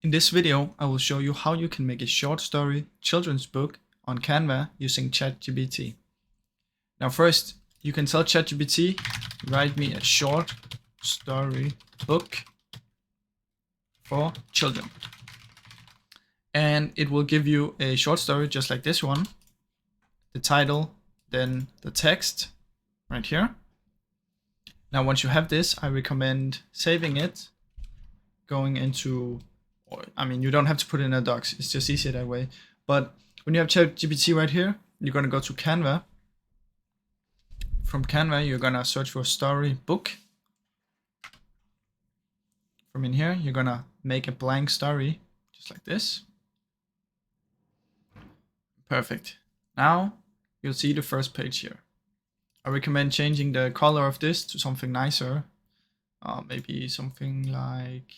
In this video, I will show you how you can make a short story children's book on Canva using ChatGPT. Now first, you can tell ChatGPT, write me a short story book for children. And it will give you a short story just like this one. The title, then the text right here. Now once you have this, I recommend saving it, going into, you don't have to put it in a docs, it's just easier that way. But when you have ChatGPT right here, you're gonna go to Canva. From Canva, you're gonna search for story book. From in here, you're gonna make a blank story, just like this. Perfect. Now you'll see the first page here. I recommend changing the color of this to something nicer. Maybe something like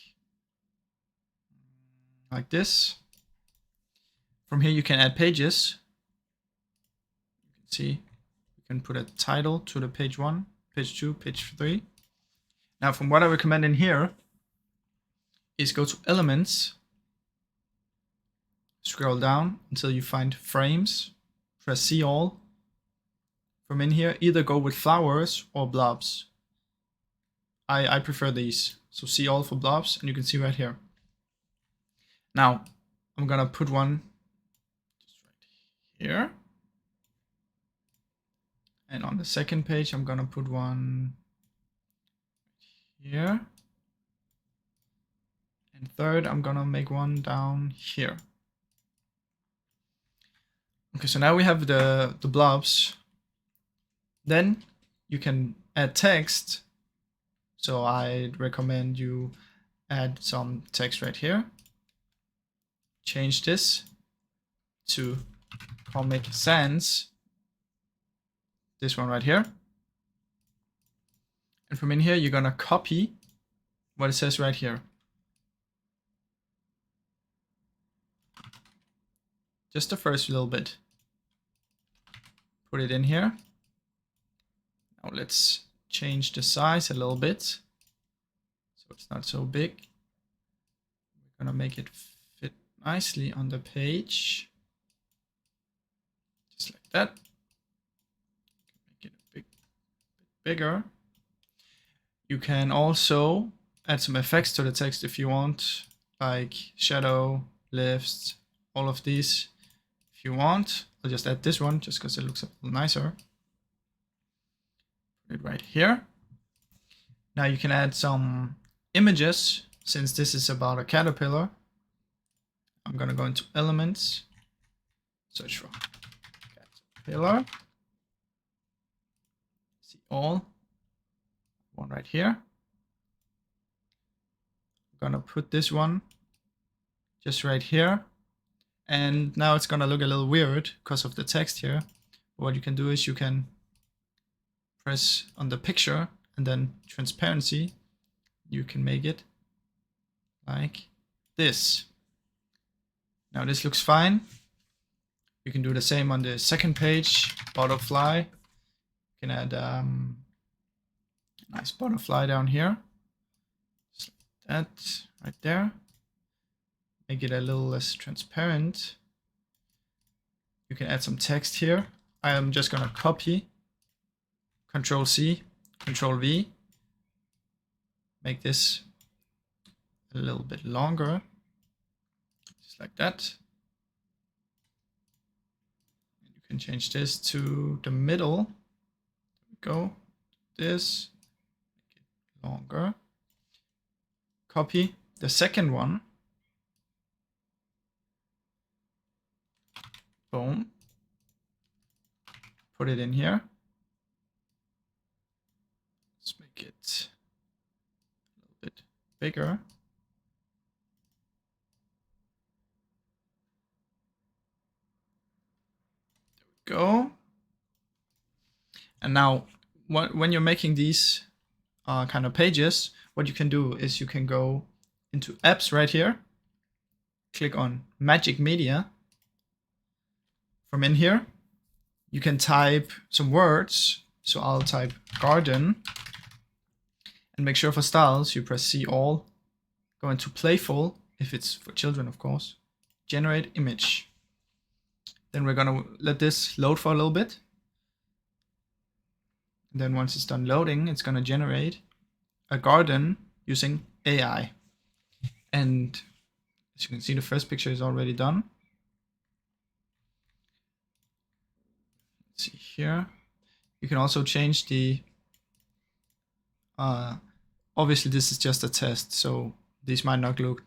this. From here you can add pages. You can see you can put a title to the page 1, page 2, page 3. Now from what I recommend in here is go to elements, scroll down until you find frames, press see all. From in here, either go with flowers or blobs. I prefer these. So see all for blobs, and you can see right here. Now, I'm gonna put one just right here. And on the second page, I'm gonna put one here. And third, I'm gonna make one down here. Okay, so now we have the blobs. Then you can add text. So I'd recommend you add some text right here. Change this to Comic Sans. This one right here. And from in here, you're gonna copy what it says right here. Just the first little bit. Put it in here. Now let's change the size a little bit so it's not so big. We're gonna make it fit nicely on the page, just like that. Make it a bit bigger. You can also add some effects to the text if you want, like shadow, lifts, all of these. If you want, I'll just add this one just because it looks a little nicer. Put it right here. Now you can add some images. Since this is about a caterpillar, I'm gonna go into elements, search for caterpillar, see all, one right here. I'm gonna put this one just right here. And now it's gonna look a little weird because of the text here. What you can do is you can press on the picture and then transparency. You can make it like this. Now this looks fine. You can do the same on the second page, butterfly. You can add a nice butterfly down here. Just like that, right there. Make it a little less transparent. You can add some text here. I am just gonna copy, Control C, Control V. Make this a little bit longer, just like that. And you can change this to the middle. There we go. This, make it longer. Copy the second one. Boom. Put it in here. Let's make it a little bit bigger. There we go. And now, when you're making these kind of pages, what you can do is you can go into apps right here, click on Magic Media. From in here, you can type some words. So I'll type garden, and make sure for styles you press see all, go into playful, if it's for children, of course. Generate image. Then we're gonna let this load for a little bit. And then once it's done loading, it's gonna generate a garden using AI. And as you can see, the first picture is already done. Let's see here. You can also change the, obviously this is just a test, so these might not look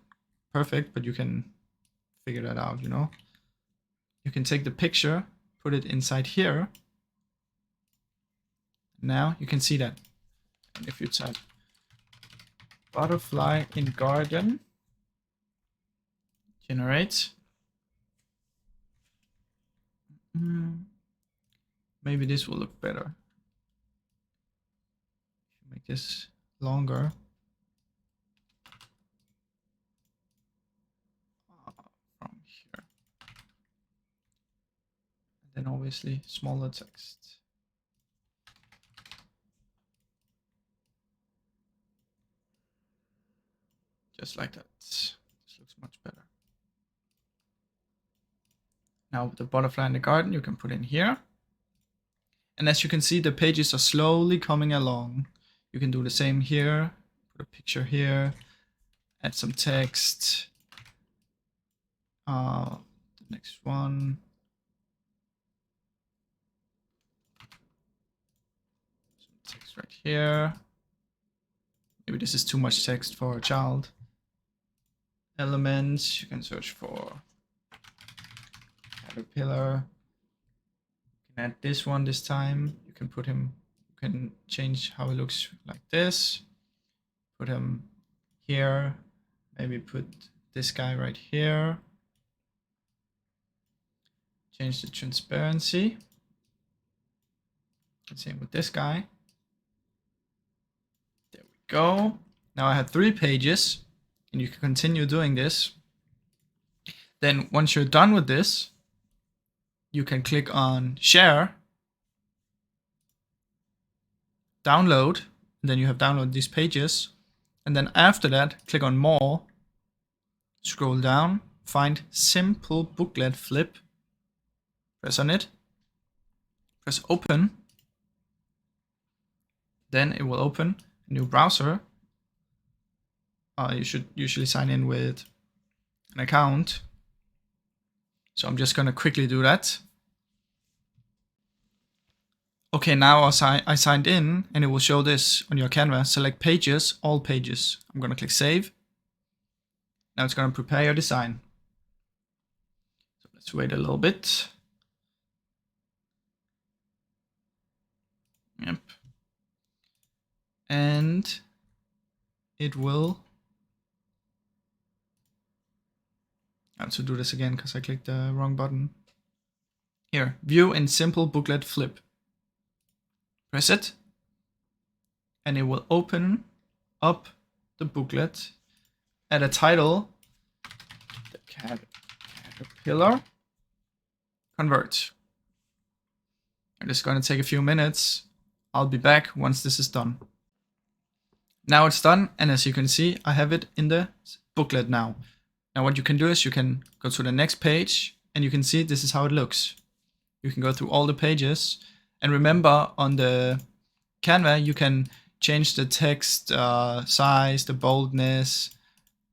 perfect, but you can figure that out, you know. You can take the picture, put it inside here. Now you can see that. And if you type butterfly in garden, generate. Maybe this will look better. Make this longer. From here. And then obviously smaller text. Just like that. This looks much better. Now the butterfly in the garden you can put in here. And as you can see, the pages are slowly coming along. You can do the same here. Put a picture here. Add some text. The next one. Some text right here. Maybe this is too much text for a child. Elements, you can search for caterpillar. You can add this one this time. You can put him, you can change how it looks like this. Put him here. Maybe put this guy right here. Change the transparency. Same with this guy. There we go. Now I have 3 pages. And you can continue doing this. Then once you're done with this, you can click on share, download, and then you have downloaded these pages. And then after that, click on more, scroll down, find simple booklet flip, press on it, press open. Then it will open a new browser. You should usually sign in with an account. So I'm just going to quickly do that. Okay, now I signed in and it will show this on your Canva. Select pages, all pages. I'm going to click save. Now it's going to prepare your design. So let's wait a little bit. Yep. And it will. I have to do this again because I clicked the wrong button. Here, view in simple booklet flip. Press it. And it will open up the booklet. Add a title. The caterpillar. Convert. And it's going to take a few minutes. I'll be back once this is done. Now it's done. And as you can see, I have it in the booklet now. Now what you can do is you can go to the next page and you can see this is how it looks. You can go through all the pages, and remember on the Canva you can change the text size, the boldness,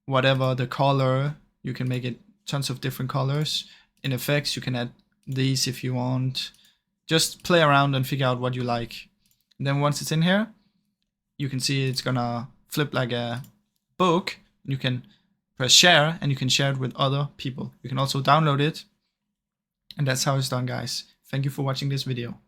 whatever, the color. You can make it tons of different colors. In effects you can add these if you want. Just play around and figure out what you like. And then once it's in here, you can see it's gonna flip like a book. You can press share and you can share it with other people. You can also download it. And that's how it's done, guys. Thank you for watching this video.